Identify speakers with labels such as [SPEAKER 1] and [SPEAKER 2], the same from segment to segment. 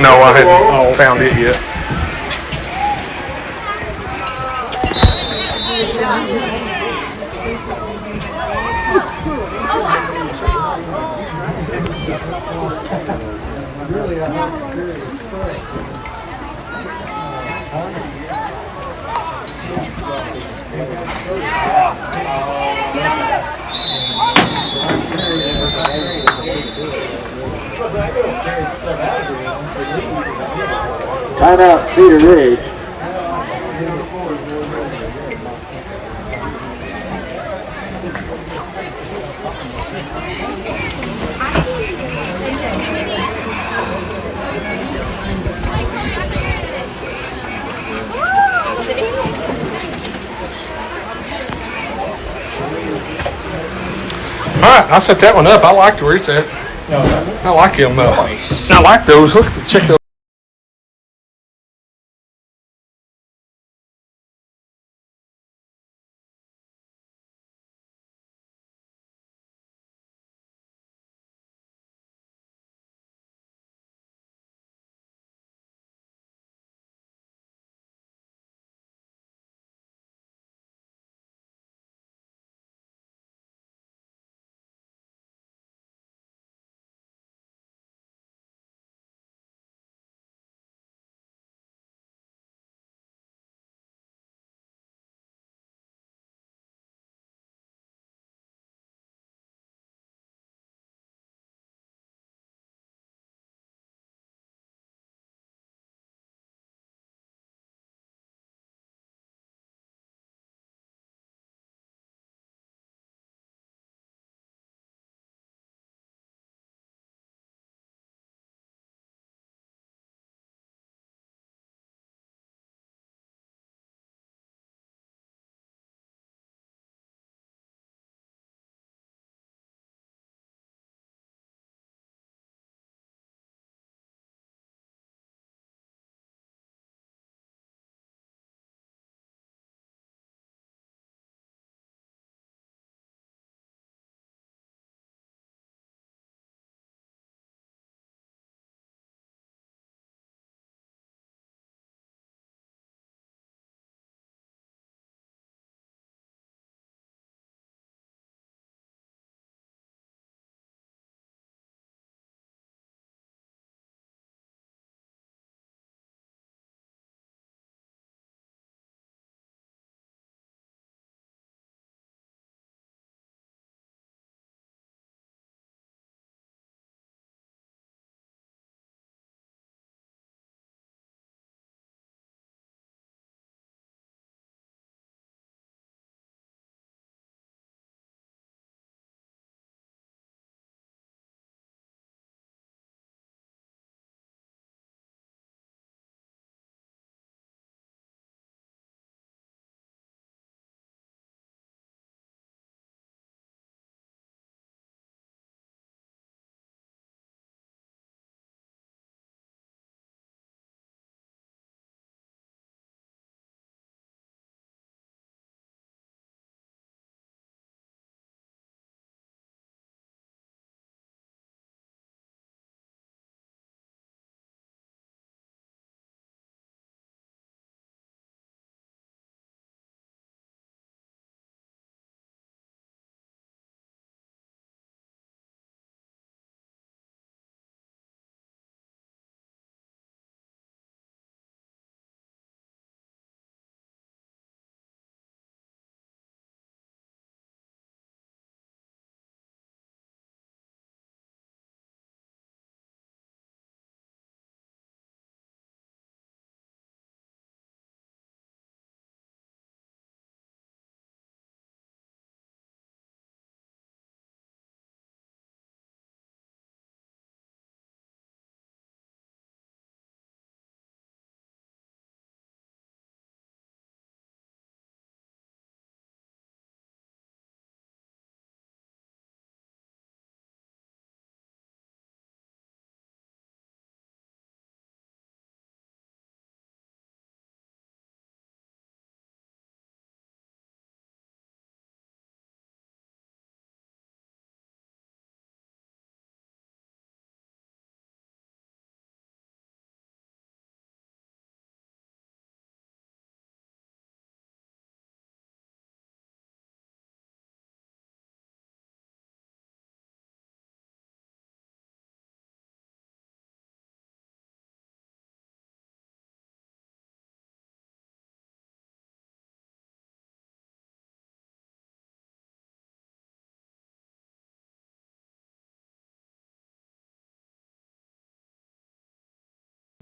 [SPEAKER 1] No, I hadn't found it yet.
[SPEAKER 2] Timeout, Cedar Ridge.
[SPEAKER 1] All right, I set that one up. I liked where it's at. I like him. I like those. Look, check those.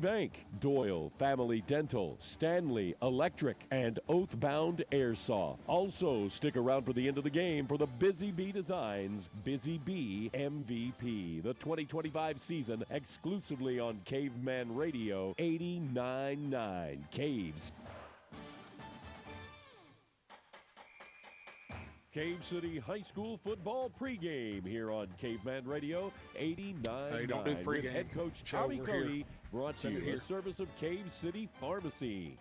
[SPEAKER 2] Bank, Doyle Family Dental, Stanley Electric, and Oathbound Airsoft. Also, stick around for the end of the game for the Busy Bee Designs Busy Bee MVP, the 2025 season exclusively on Caveman Radio 89.9 Caves. Cave City High School football pregame here on Caveman Radio 89.9.
[SPEAKER 1] Hey, don't do the pregame.
[SPEAKER 2] With head coach
[SPEAKER 1] Show
[SPEAKER 2] Tommy
[SPEAKER 1] over
[SPEAKER 2] Cody,
[SPEAKER 1] here.
[SPEAKER 2] brought to
[SPEAKER 1] Send
[SPEAKER 2] you
[SPEAKER 1] it
[SPEAKER 2] in
[SPEAKER 1] here.
[SPEAKER 2] the service of Cave City Pharmacy.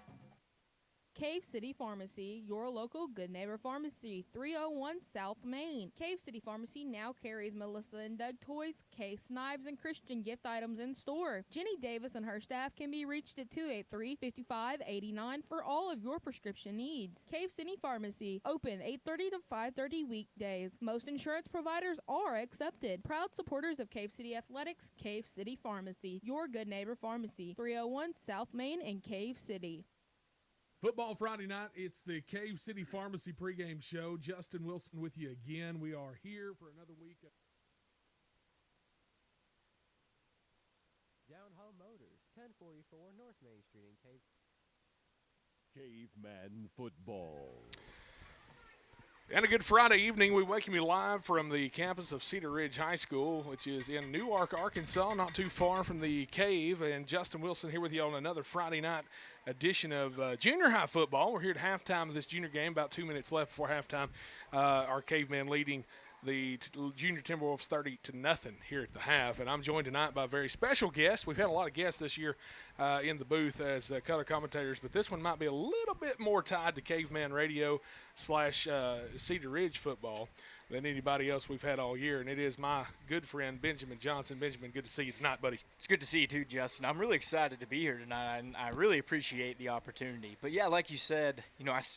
[SPEAKER 3] Cave City Pharmacy, your local good neighbor pharmacy, 301 South Main. Cave City Pharmacy now carries Melissa and Doug toys, case knives, and Christian gift items in store. Jenny Davis and her staff can be reached at 283-5589 for all of your prescription needs. Cave City Pharmacy, open 8:30 to 5:30 weekdays. Most insurance providers are accepted. Proud supporters of Cave City Athletics, Cave City Pharmacy, your good neighbor pharmacy, 301 South Main in Cave City.
[SPEAKER 4] Football Friday night, it's the Cave City Pharmacy pregame show. Justin Wilson with you again. We are here for another week.
[SPEAKER 5] Down Home Motors, 1044 North Main Street in
[SPEAKER 2] Caveman Football.
[SPEAKER 1] And a good Friday evening. We welcome you live from the campus of Cedar Ridge High School, which is in Newark, Arkansas, not too far from the Cave. And Justin Wilson here with you on another Friday night edition of junior high football. We're here at halftime of this junior game, about 2 minutes left before halftime. Our Cavemen leading the Junior Timberwolves 30-0 here at the half. And I'm joined tonight by a very special guest. We've had a lot of guests this year in the booth as color commentators, but this one might be a little bit more tied to Caveman Radio / Cedar Ridge football than anybody else we've had all year, and it is my good friend Benjamin Johnson. Benjamin, good to see you tonight, buddy.
[SPEAKER 6] It's good to see you too, Justin. I'm really excited to be here tonight, and I really appreciate the opportunity. But yeah, like you said,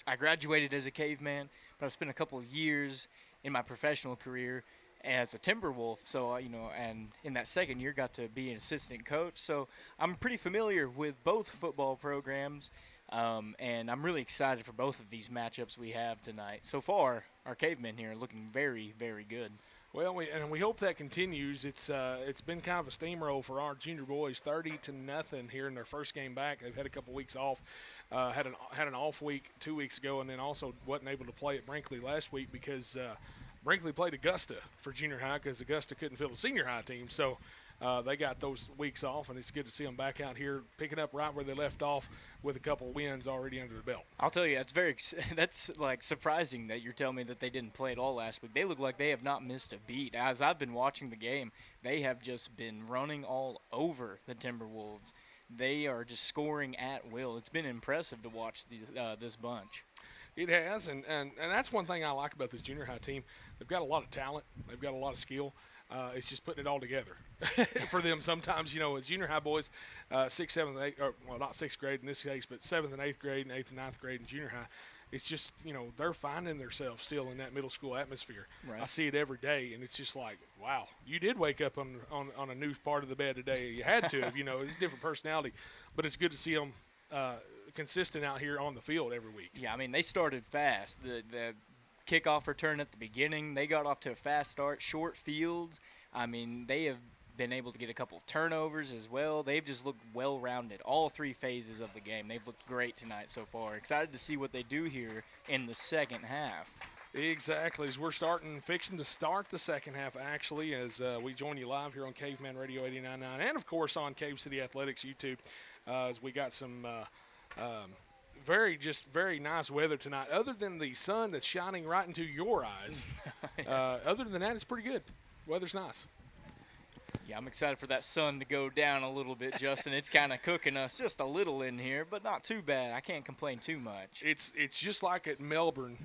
[SPEAKER 6] I graduated as a caveman, but I've spent a couple of years in my professional career as a Timberwolf. So, and in that second year, got to be an assistant coach. So I'm pretty familiar with both football programs. And I'm really excited for both of these matchups we have tonight. So far, our cavemen here are looking very, very good.
[SPEAKER 1] Well, we hope that continues. It's been kind of a steamroll for our junior boys, 30-0 here in their first game back. They've had a couple weeks off, had an off week 2 weeks ago, and then also wasn't able to play at Brinkley last week because Brinkley played Augusta for junior high because Augusta couldn't fill the senior high team. So they got those weeks off, and it's good to see them back out here picking up right where they left off with a couple wins already under the belt.
[SPEAKER 6] I'll tell you, that's like surprising that you're telling me that they didn't play at all last week. They look like they have not missed a beat. As I've been watching the game, they have just been running all over the Timberwolves. They are just scoring at will. It's been impressive to watch this bunch.
[SPEAKER 1] It has, and that's one thing I like about this junior high team. They've got a lot of talent. They've got a lot of skill. It's just putting it all together for them sometimes, as junior high boys, 6th, 7th, 8th, or, well, not 6th grade in this case, but 7th and 8th grade and 8th and 9th grade in junior high. It's just, they're finding themselves still in that middle school atmosphere.
[SPEAKER 6] Right.
[SPEAKER 1] I see it every day, and it's just like, wow, you did wake up on a new part of the bed today. You had to have, it's a different personality. But it's good to see them consistent out here on the field every week.
[SPEAKER 6] Yeah, I mean, they started fast. The kickoff return at the beginning, they got off to a fast start, short fields. I mean, they have been able to get a couple of turnovers as well. They've just looked well-rounded, all three phases of the game. They've looked great tonight so far. Excited to see what they do here in the second half.
[SPEAKER 1] Exactly. As we're fixing to start the second half, actually, as we join you live here on Caveman Radio 89.9 and, of course, on Cave City Athletics YouTube, as we got some very nice weather tonight. Other than the sun that's shining right into your eyes, other than that, it's pretty good. Weather's nice.
[SPEAKER 6] Yeah, I'm excited for that sun to go down a little bit, Justin. It's kind of cooking us just a little in here, but not too bad. I can't complain too much.
[SPEAKER 1] It's just like at Melbourne.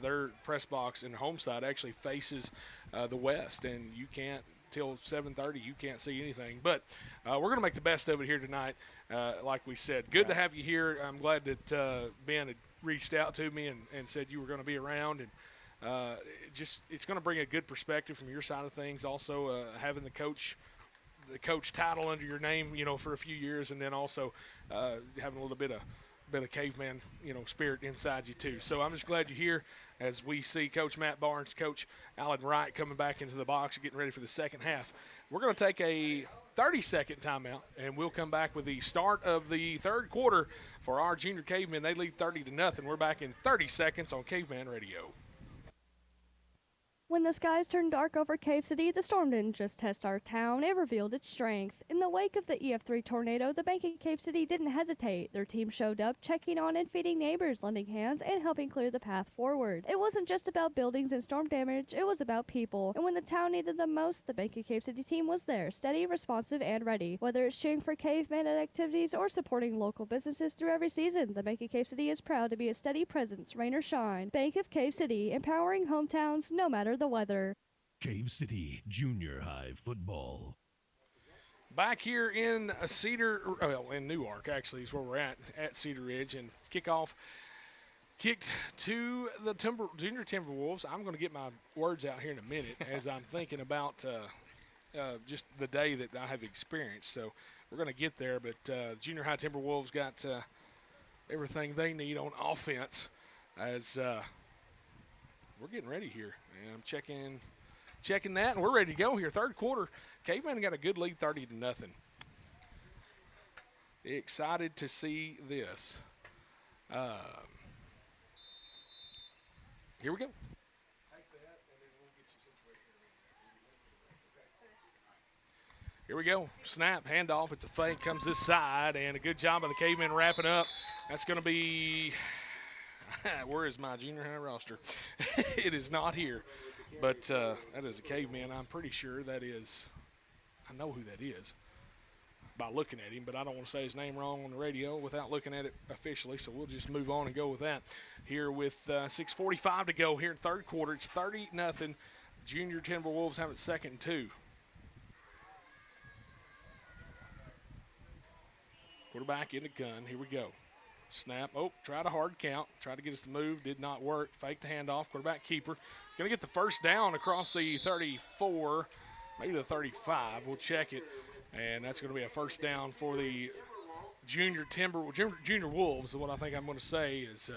[SPEAKER 1] Their press box and home side actually faces the west, and you can't till 7:30. You can't see anything. But we're going to make the best of it here tonight, like we said. Good to have you here. I'm glad that Ben had reached out to me and said you were going to be around, and it's going to bring a good perspective from your side of things. Also, having the coach title under your name, for a few years, and then also having a little bit of bit of caveman, spirit inside you too. So I'm just glad you're here as we see Coach Matt Barnes, Coach Alan Wright coming back into the box, getting ready for the second half. We're going to take a 30-second timeout, and we'll come back with the start of the third quarter for our junior cavemen. They lead 30-0. We're back in 30 seconds on Caveman Radio.
[SPEAKER 7] When the skies turned dark over Cave City, the storm didn't just test our town, it revealed its strength. In the wake of the EF3 tornado, the bank at Cave City didn't hesitate. Their team showed up, checking on and feeding neighbors, lending hands, and helping clear the path forward. It wasn't just about buildings and storm damage, it was about people. And when the town needed them most, the bank at Cave City team was there, steady, responsive, and ready. Whether it's cheering for cavemen at activities or supporting local businesses through every season, the Bank of Cave City is proud to be a steady presence, rain or shine. Bank of Cave City, empowering hometowns no matter the weather.
[SPEAKER 2] Cave City Junior High Football.
[SPEAKER 1] Back here in in Newark, actually, is where we're at Cedar Ridge, and kickoff kicked to the Junior Timberwolves. I'm going to get my words out here in a minute as I'm thinking about just the day that I have experienced. So we're going to get there, but Junior High Timberwolves got everything they need on offense as we're getting ready here. And I'm checking that, and we're ready to go here. Third quarter, Caveman got a good lead, 30-0. Excited to see this. Here we go. Here we go. Snap, handoff. It's a fake. Comes this side, and a good job by the Cavemen wrapping up. That's going to be – where is my junior high roster? It is not here. But that is a Caveman. I'm pretty sure that is – I know who that is by looking at him, but I don't want to say his name wrong on the radio without looking at it officially, so we'll just move on and go with that. Here with 6:45 to go here in third quarter, it's 30-0. Junior Timberwolves have it second and 2. Quarterback in the gun. Here we go. Snap. Oh, tried a hard count. Tried to get us to move. Did not work. Fake the handoff. Quarterback keeper. He's going to get the first down across the 34, maybe the 35. We'll check it. And that's going to be a first down for the Junior Wolves. And what I think I'm going to say is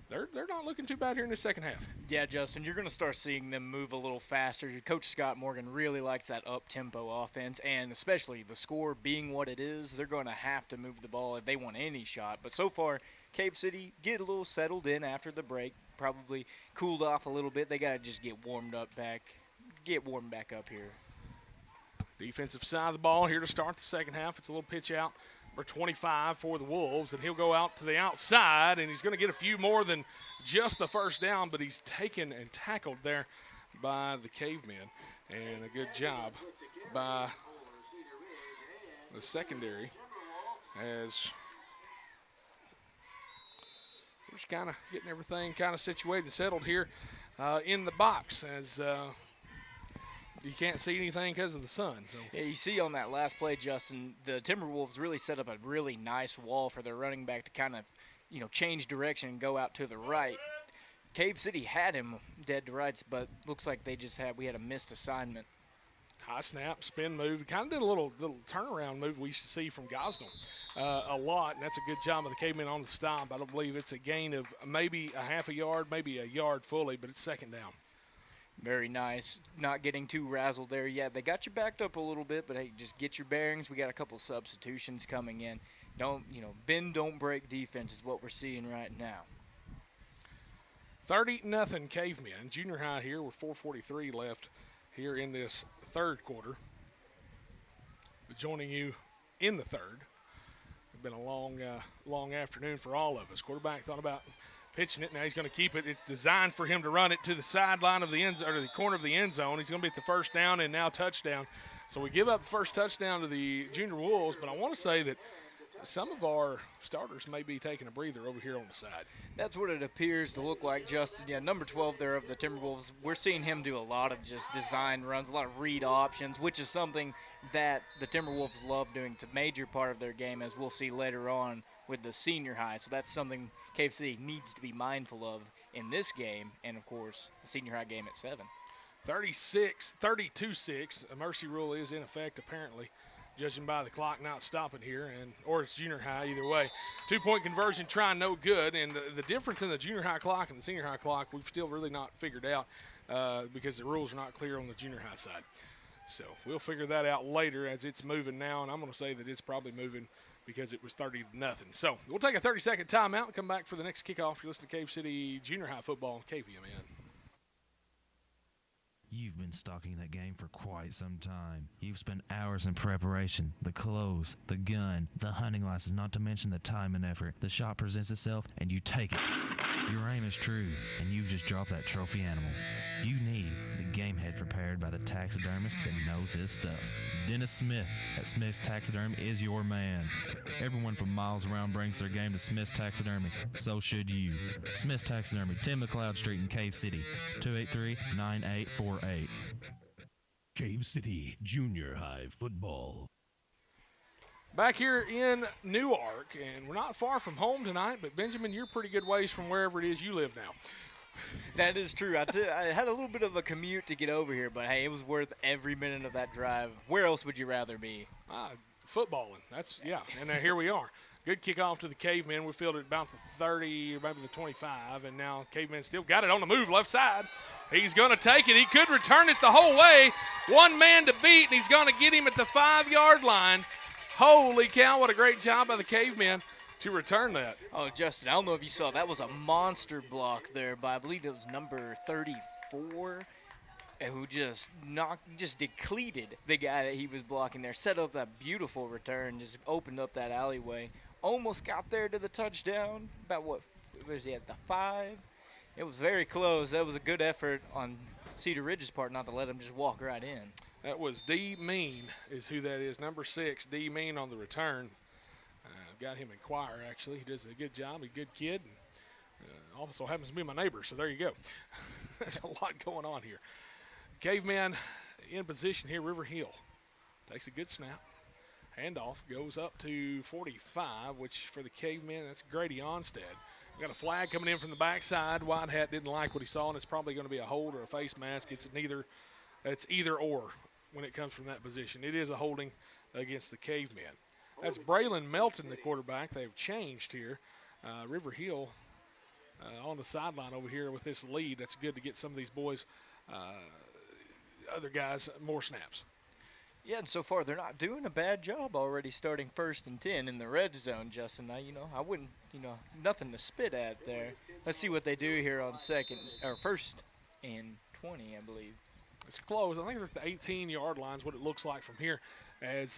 [SPEAKER 1] they're not looking too bad here in the second half.
[SPEAKER 6] Yeah, Justin, you're going to start seeing them move a little faster. Coach Scott Morgan really likes that up-tempo offense, and especially the score being what it is, they're going to have to move the ball if they want any shot. But so far, Cave City get a little settled in after the break, probably cooled off a little bit. They got to just get warmed back up here.
[SPEAKER 1] Defensive side of the ball here to start the second half. It's a little pitch out for 25 for the Wolves, and he'll go out to the outside, and he's going to get a few more than just the first down, but he's taken and tackled there by the Cavemen, and a good job by the secondary as we're just kind of getting everything kind of situated and settled here in the box as you can't see anything because of the sun. So.
[SPEAKER 6] Yeah, you see on that last play, Justin, the Timberwolves really set up a really nice wall for their running back to kind of, change direction and go out to the right. Cave City had him dead to rights, but looks like we had a missed assignment.
[SPEAKER 1] High snap, spin move. Kind of did a little turnaround move we used to see from Gosnell a lot, and that's a good job of the Cavemen on the stop. I don't believe it's a gain of maybe a half a yard, maybe a yard fully, but it's second down.
[SPEAKER 6] Very nice. Not getting too razzled there. Yeah, they got you backed up a little bit, but hey, just get your bearings. We got a couple substitutions coming in. Bend, don't break defense is what we're seeing right now.
[SPEAKER 1] 30-0 Cavemen. Junior high here with 4:43 left here in this third quarter. Joining you in the third. It's been a long afternoon for all of us. Quarterback thought about pitching it. Now he's going to keep it. It's designed for him to run it to the sideline of the end zone, or the corner of the end zone. He's going to be at the first down and now touchdown. So we give up the first touchdown to the Junior Wolves, but I want to say that some of our starters may be taking a breather over here on the side.
[SPEAKER 6] That's what it appears to look like, Justin. Yeah, number 12 there of the Timberwolves, we're seeing him do a lot of just design runs, a lot of read options, which is something that the Timberwolves love doing. It's a major part of their game, as we'll see later on with the senior high. So that's something Cave City needs to be mindful of in this game, and, of course, the senior high game at 7.
[SPEAKER 1] 32-6. A mercy rule is in effect, apparently, judging by the clock not stopping here, or it's junior high, either way. 2-point conversion trying no good, and the difference in the junior high clock and the senior high clock we've still really not figured out because the rules are not clear on the junior high side. So we'll figure that out later as it's moving now, and I'm going to say that it's probably moving because it was 30-0. So we'll take a 30-second timeout and come back for the next kickoff. You listen to Cave City Junior High Football on KVMN.
[SPEAKER 8] You've been stalking that game for quite some time. You've spent hours in preparation, the clothes, the gun, the hunting license, not to mention the time and effort. The shot presents itself, and you take it. Your aim is true, and you've just dropped that trophy animal. You need the game head prepared by the taxidermist that knows his stuff. Dennis Smith at Smith's Taxidermy is your man. Everyone from miles around brings their game to Smith's Taxidermy. So should you. Smith's Taxidermy, 10 McLeod Street in Cave City, 283-9848.
[SPEAKER 2] Cave City Junior High Football.
[SPEAKER 1] Back here in Newark, and we're not far from home tonight, but Benjamin, you're pretty good ways from wherever it is you live now.
[SPEAKER 6] That is true. I had a little bit of a commute to get over here, but hey, it was worth every minute of that drive. Where else would you rather be?
[SPEAKER 1] Footballing. And here we are. Good kickoff to the Cavemen. We fielded about the 30 or maybe the 25, and now Cavemen still got it on the move left side. He's going to take it. He could return it the whole way. One man to beat, and he's going to get him at the 5-yard line. Holy cow, what a great job by the Cavemen to return that.
[SPEAKER 6] Oh, Justin, I don't know if you saw, that was a monster block there by, I believe it was number 34, who just depleted the guy that he was blocking there. Set up that beautiful return, just opened up that alleyway. Almost got there to the touchdown. About what was he at, the 5? It was very close. That was a good effort on Cedar Ridge's part not to let him just walk right in.
[SPEAKER 1] That was D. Mean is who that is, number 6, D. Mean on the return. Got him in choir, actually. He does a good job. He's a good kid. And, also happens to be my neighbor, so there you go. There's a lot going on here. Caveman in position here, River Hill. Takes a good snap. Handoff goes up to 45, which for the Cavemen, that's Grady Onstead. Got a flag coming in from the backside. Whitehat didn't like what he saw, and it's probably going to be a hold or a face mask. It's either or when it comes from that position. It is a holding against the Cavemen. That's Braylon Melton, the quarterback. They've changed here. River Hill on the sideline over here with this lead. That's good to get some of these boys, other guys, more snaps.
[SPEAKER 6] Yeah, and so far they're not doing a bad job already starting 1st and 10 in the red zone, Justin. I wouldn't, nothing to spit at there. Let's see what they do here on 1st and 20, I believe.
[SPEAKER 1] It's close. I think they're at the 18-yard line is what it looks like from here as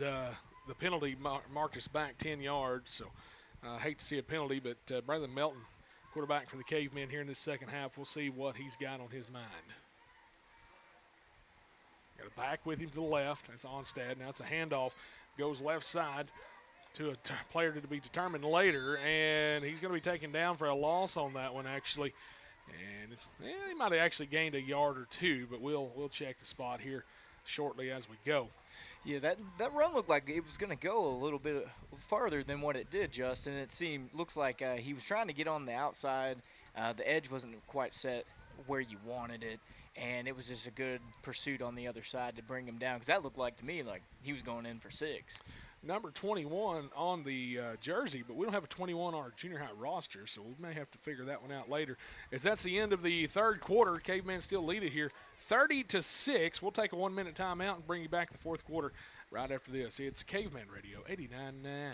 [SPEAKER 1] the penalty marked us back 10 yards. So I hate to see a penalty, but Braylon Melton, quarterback for the Cavemen here in this second half, we'll see what he's got on his mind. Got a back with him to the left. That's Onstad. Now it's a handoff. Goes left side to a player to be determined later, and he's going to be taken down for a loss on that one, actually. And he might have actually gained a yard or two, but we'll check the spot here shortly as we go.
[SPEAKER 6] Yeah, that run looked like it was going to go a little bit farther than what it did, Justin. Looks like he was trying to get on the outside. The edge wasn't quite set where you wanted it, and it was just a good pursuit on the other side to bring him down, because that looked like to me like he was going in for 6.
[SPEAKER 1] Number 21 on the jersey, but we don't have a 21 on our junior high roster, so we may have to figure that one out later. As that's the end of the third quarter, Cavemen still lead it here 30-6. We'll take a 1-minute timeout and bring you back the fourth quarter right after this. It's Caveman Radio 89.9.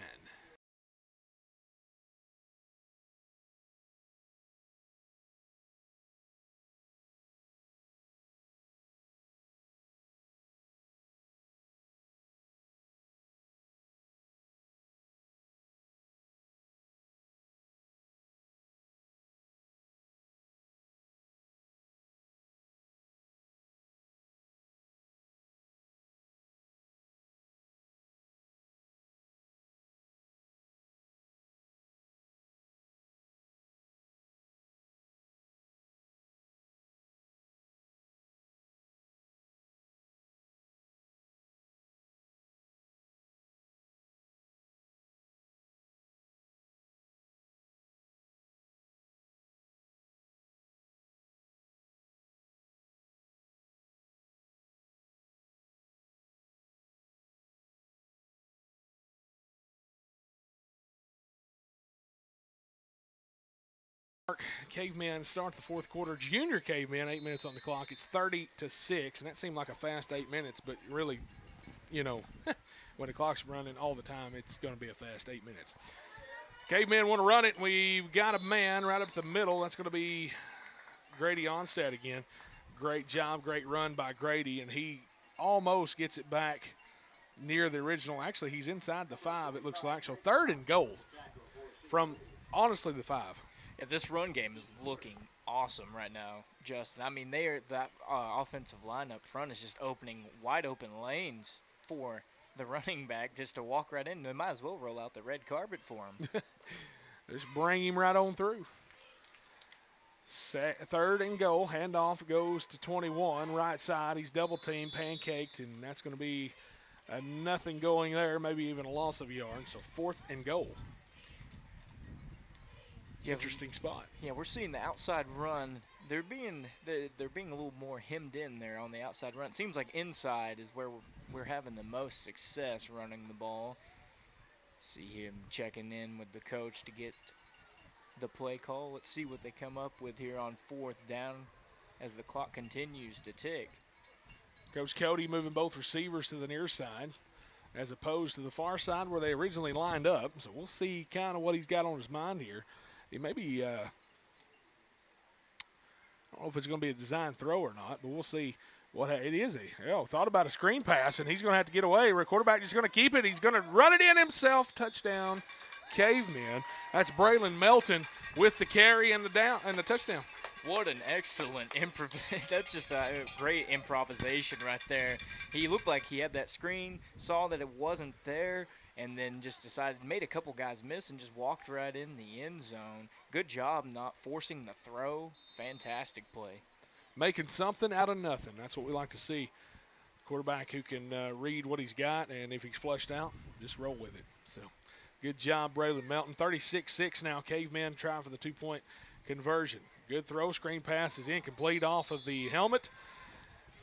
[SPEAKER 1] Cavemen start the fourth quarter. Junior Cavemen, 8 minutes on the clock. It's 30-6, and that seemed like a fast 8 minutes, but really, you know, when the clock's running all the time, it's going to be a fast 8 minutes. Cavemen want to run it. We've got a man right up the middle. That's going to be Grady Onstad again. Great job, great run by Grady, and he almost gets it back near the original. Actually, he's inside the 5, it looks like. So 3rd and goal from, honestly, the 5.
[SPEAKER 6] Yeah, this run game is looking awesome right now, Justin. I mean, that offensive line up front is just opening wide open lanes for the running back just to walk right in. They might as well roll out the red carpet for him.
[SPEAKER 1] Just bring him right on through. 3rd and goal. Handoff goes to 21. Right side. He's double teamed, pancaked, and that's going to be nothing going there, maybe even a loss of yards. So 4th and goal.
[SPEAKER 6] Yeah,
[SPEAKER 1] interesting spot.
[SPEAKER 6] Yeah, we're seeing the outside run. They're being a little more hemmed in there on the outside run. It seems like inside is where we're having the most success running the ball. See him checking in with the coach to get the play call. Let's see what they come up with here on 4th down as the clock continues to tick.
[SPEAKER 1] Coach Cody moving both receivers to the near side as opposed to the far side where they originally lined up. So we'll see kind of what he's got on his mind here. He maybe, I don't know if it's going to be a design throw or not, but we'll see what it is. Thought about a screen pass, and he's going to have to get away. The quarterback is going to keep it. He's going to run it in himself. Touchdown, Cavemen. That's Braylon Melton with the carry and the touchdown.
[SPEAKER 6] What an excellent improvisation. That's just a great improvisation right there. He looked like he had that screen, saw that it wasn't there, and then just made a couple guys miss and just walked right in the end zone. Good job not forcing the throw. Fantastic play.
[SPEAKER 1] Making something out of nothing. That's what we like to see. Quarterback who can read what he's got, and if he's flushed out, just roll with it. So good job, Braylon Melton. 36-6 now. Cavemen trying for the 2-point conversion. Good throw. Screen pass is incomplete off of the helmet.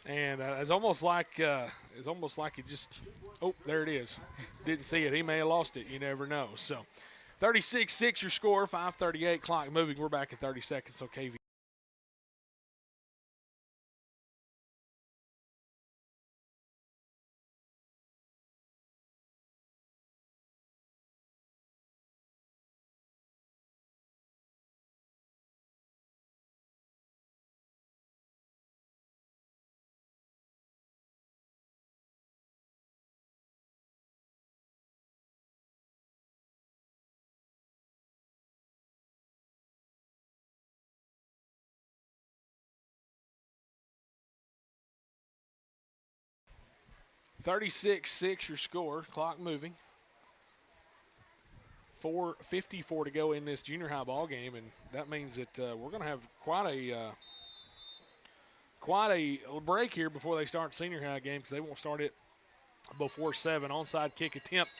[SPEAKER 1] And it's almost like he just, there it is. Didn't see it. He may have lost it. You never know. So 36-6 your score, 5:38 clock moving. We're back at 30 seconds. So KV. $36-6 your score. Clock moving. 4:54 to go in this junior high ball game, and that means that we're going to have quite a break here before they start senior high game because they won't start it before 7. Onside kick attempt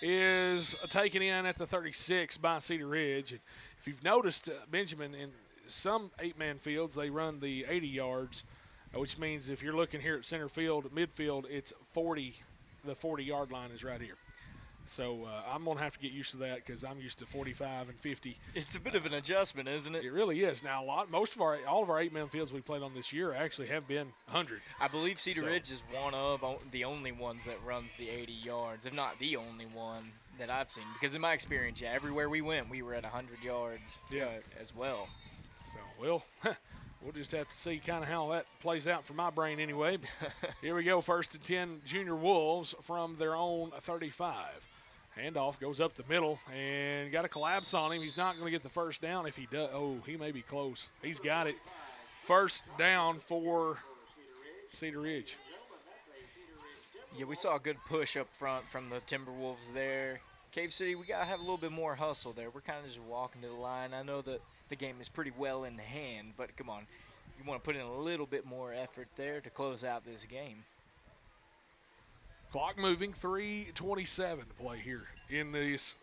[SPEAKER 1] is taken in at the 36 by Cedar Ridge. And if you've noticed, Benjamin, in some 8-man fields, they run the 80 yards, which means if you're looking here at center field, midfield, it's 40. The 40-yard line is right here. So I'm going to have to get used to that because I'm used to 45 and 50.
[SPEAKER 6] It's a bit of an adjustment, isn't it?
[SPEAKER 1] It really is. Now, all of our 8-man fields we played on this year actually have been 100.
[SPEAKER 6] I believe Cedar Ridge is one of the only ones that runs the 80 yards, if not the only one that I've seen. Because in my experience, everywhere we went, we were at 100 yards as well.
[SPEAKER 1] So, we'll just have to see kind of how that plays out for my brain anyway. Here we go, 1st and 10, Junior Wolves from their own 35. Handoff goes up the middle and got a collapse on him. He's not going to get the first down if he does. Oh, he may be close. He's got it. First down for Cedar Ridge.
[SPEAKER 6] Yeah, we saw a good push up front from the Timberwolves there. Cave City, we got to have a little bit more hustle there. We're kind of just walking to the line. I know that the game is pretty well in hand, but come on. You want to put in a little bit more effort there to close out this game.
[SPEAKER 1] Clock moving, 3:27 to play here in this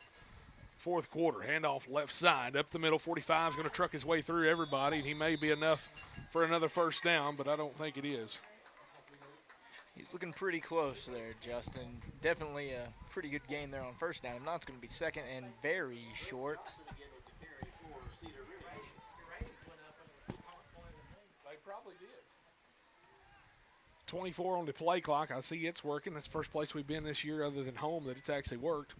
[SPEAKER 1] fourth quarter. Handoff left side, up the middle. 45 is going to truck his way through everybody, and he may be enough for another first down, but I don't think it is.
[SPEAKER 6] He's looking pretty close there, Justin. Definitely a pretty good gain there on first down. Now it's going to be second and very short.
[SPEAKER 1] 24 on the play clock. I see it's working. That's the first place we've been this year other than home that it's actually worked.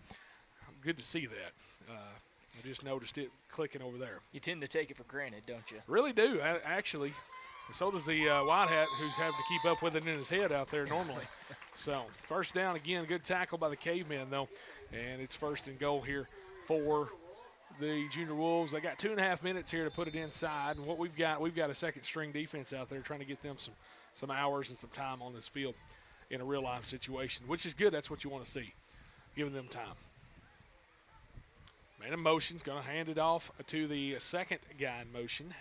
[SPEAKER 1] Good to see that. I just noticed it clicking over there.
[SPEAKER 6] You tend to take it for granted, don't you?
[SPEAKER 1] Really do, actually. So does the white hat, who's having to keep up with it in his head out there normally. So first down again. Good tackle by the Cavemen, though. And it's first and goal here for the Junior Wolves. They got 2.5 minutes here to put it inside. And what we've got a second-string defense out there trying to get them some hours and some time on this field in a real-life situation, which is good. That's what you want to see, giving them time. Man in motion, going to hand it off to the second guy in motion.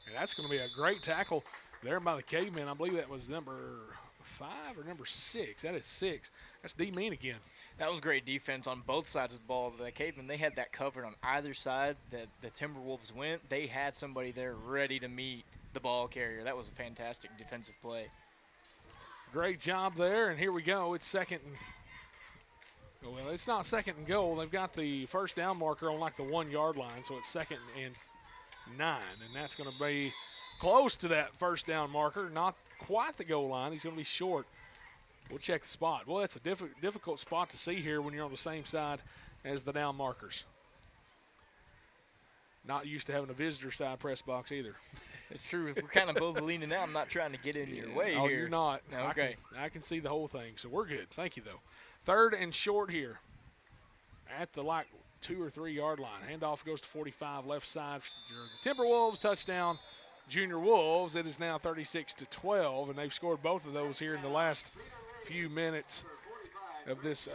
[SPEAKER 1] And that's going to be a great tackle there by the Cavemen. I believe that was number 5 or number 6. That is 6. That's D-Mean again.
[SPEAKER 6] That was great defense on both sides of the ball. The Cavemen, they had that covered on either side that the Timberwolves went. They had somebody there ready to meet the ball carrier. That was a fantastic defensive play.
[SPEAKER 1] Great job there, and here we go. It's second and well, it's not second and goal. They've got the first down marker on like the 1-yard line, so it's 2nd and 9, and that's going to be close to that first down marker. Not quite the goal line. He's going to be short. We'll check the spot. Well, that's a difficult spot to see here when you're on the same side as the down markers. Not used to having a visitor side press box either.
[SPEAKER 6] It's true. We're kind of both leaning out. I'm not trying to get in your way
[SPEAKER 1] oh,
[SPEAKER 6] here.
[SPEAKER 1] You're not.
[SPEAKER 6] Okay.
[SPEAKER 1] I can see the whole thing, so we're good. Thank you, though. 3rd and short here at the 2 or 3 yard line. Handoff goes to 45, left side. Timberwolves touchdown. Junior Wolves. It is now 36-12, and they've scored both of those here in the last few minutes of this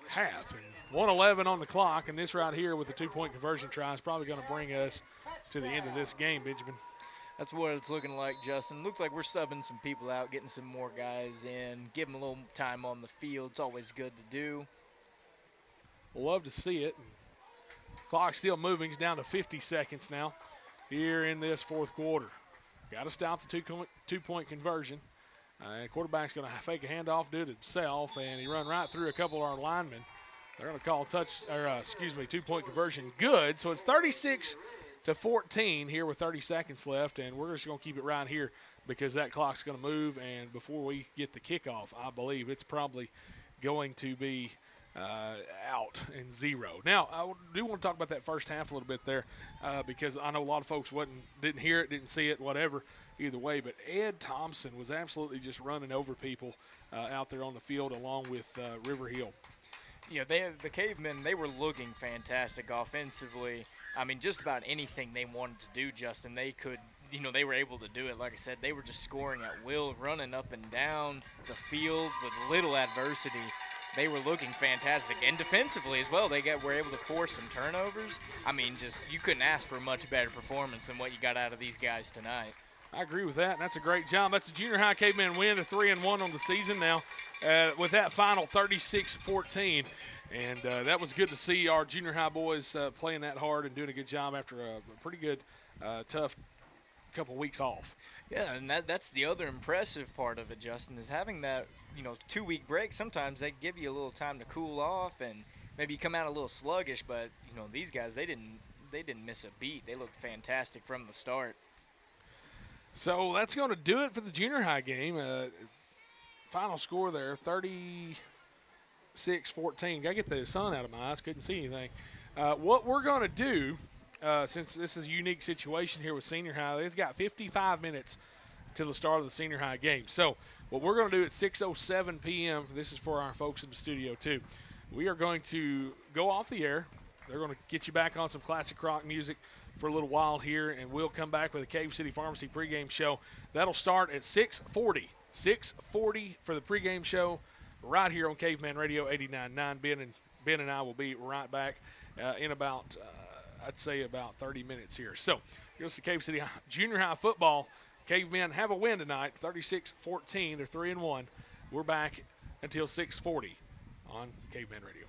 [SPEAKER 1] half. And 1:11 on the clock, and this right here with the 2-point conversion try is probably going to bring us to the end of this game, Benjamin.
[SPEAKER 6] That's what it's looking like, Justin. Looks like we're subbing some people out, getting some more guys in, give them a little time on the field. It's always good to do.
[SPEAKER 1] We'll love to see it. Clock still moving. It's down to 50 seconds now here in this 4th quarter. Got to stop the 2-point conversion. Quarterback's going to fake a handoff, do it himself, and he run right through a couple of our linemen. They're going to call 2-point conversion good. So it's 36-14 here with 30 seconds left, and we're just going to keep it right here because that clock's going to move, and before we get the kickoff, I believe it's probably going to be out in 0. Now, I do want to talk about that first half a little bit there because I know a lot of folks didn't hear it, didn't see it, whatever, either way, but Ed Thompson was absolutely just running over people out there on the field along with River Hill.
[SPEAKER 6] Yeah, the Cavemen, they were looking fantastic offensively. I mean, just about anything they wanted to do, Justin, they could, they were able to do it. Like I said, they were just scoring at will, running up and down the field with little adversity. They were looking fantastic. And defensively as well, were able to force some turnovers. I mean, you couldn't ask for a much better performance than what you got out of these guys tonight.
[SPEAKER 1] I agree with that, and that's a great job. That's a junior high Caveman win, a 3-1 on the season now with that final 36-14. And that was good to see our junior high boys playing that hard and doing a good job after a pretty good, tough couple weeks off.
[SPEAKER 6] Yeah, and that's the other impressive part of it, Justin, is having that 2-week break. Sometimes they give you a little time to cool off and maybe you come out a little sluggish, but these guys they didn't miss a beat. They looked fantastic from the start.
[SPEAKER 1] So that's going to do it for the junior high game. Final score there, 36-14. Got to get the sun out of my eyes. Couldn't see anything. What we're going to do, since this is a unique situation here with senior high, they've got 55 minutes till the start of the senior high game. So what we're going to do at 6:07 p.m., this is for our folks in the studio too, we are going to go off the air. They're going to get you back on some classic rock music for a little while here, and we'll come back with a Cave City Pharmacy pregame show. That'll start at 6:40. 6:40 for the pregame show right here on Caveman Radio 89.9. Ben and I will be right back in about, I'd say about 30 minutes here. So here's the Cave City Junior High football. Cavemen have a win tonight, 36-14. They're 3-1. We're back until 6:40 on Caveman Radio.